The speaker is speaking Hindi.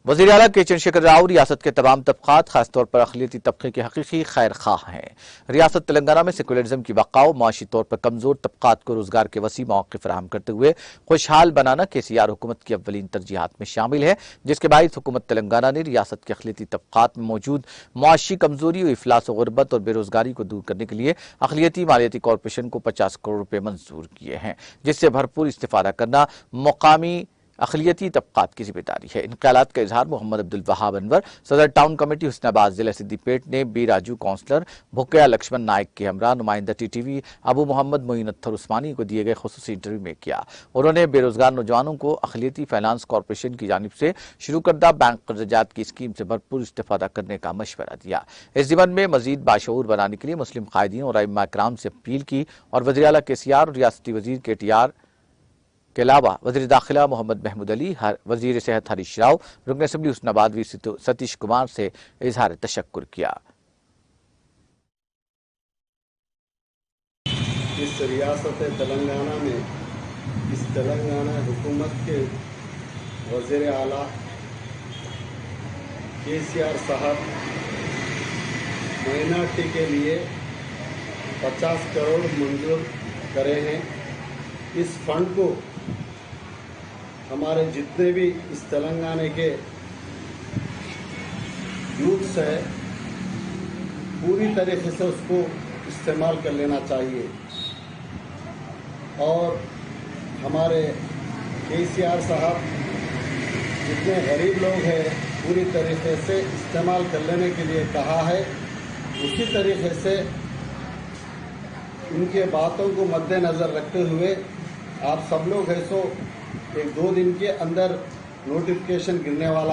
वज़ीर आला के चंद्रशेखर राव रियासत के तमाम तबकात खासतौर पर अक़लियती तबके के हकीकी खैर खां हैं। रियासत तेलंगाना में सेकुलरिज्म की बकाओ माशी तौर पर कमजोर तबकात को रोजगार के वसी मौके फराहम करते हुए खुशहाल बनाना KCR हुकूमत की अव्वलीन तरजीहात में शामिल है, जिसके बाइस हुकूमत तेलंगाना ने रियासत के अक़लियती तबकात में मौजूद मुआशी कमजोरी और इफलास गुर्बत और बेरोजगारी को दूर करने के लिए अक़लियती मालियाती कॉरपोरेशन को 50 करोड़ रुपए मंजूर किए हैं, जिससे भरपूर इस्तिफादा करना मुकामी अक़लियती तबकात की जिम्मेदारी है। इन ख्यालात का इजहार मोहम्मद अब्दुल वहाब अनवर, सदर टाउन कमेटी हुस्नाबाद जिला सिद्दीपेट ने बी राजू काउंसलर भुक्या लक्ष्मण नायक के हमरा नुमाइंदा TTV अबू मोहम्मद मोइन अत्थर उस्मानी को दिए गए खुसूसी इंटरव्यू में किया। उन्होंने बेरोजगार नौजवानों को अक़लियती फाइनेंस कॉरपोरेशन की जानिब से शुरू करदा बैंक कर्जात की स्कीम से भरपूर इस्तिफादा करने का मशवरा दिया। इस ज़िमन में मजीद बाशऊर बनाने के लिए मुस्लिम कायदीन और अइम्मा इकराम से अपील की और वज़ीर आला KCR और रियासती वज़ीर KTR के अलावा वज़ीर दाखिला मोहम्मद महमूद अली, वज़ीर सेहत हरीश राव, रुकन असम्बली हुस्नाबाद वी सतीश कुमार से इजहार तशक्कुर किया। इस रियासत तेलंगाना में इस तेलंगाना हुकूमत के वज़ीर आला KCR साहब माइनॉरिटी के लिए 50 करोड़ मंजूर करे हैं। इस फंड को हमारे जितने भी इस तेलंगाना के यूथ्स है पूरी तरीके से उसको इस्तेमाल कर लेना चाहिए और हमारे KCR साहब जितने गरीब लोग हैं पूरी तरीके से इस्तेमाल कर लेने के लिए कहा है। उसी तरीके से उनके बातों को मद्देनज़र रखते हुए आप सब लोग है सो 1-2 दिन के अंदर नोटिफिकेशन गिरने वाला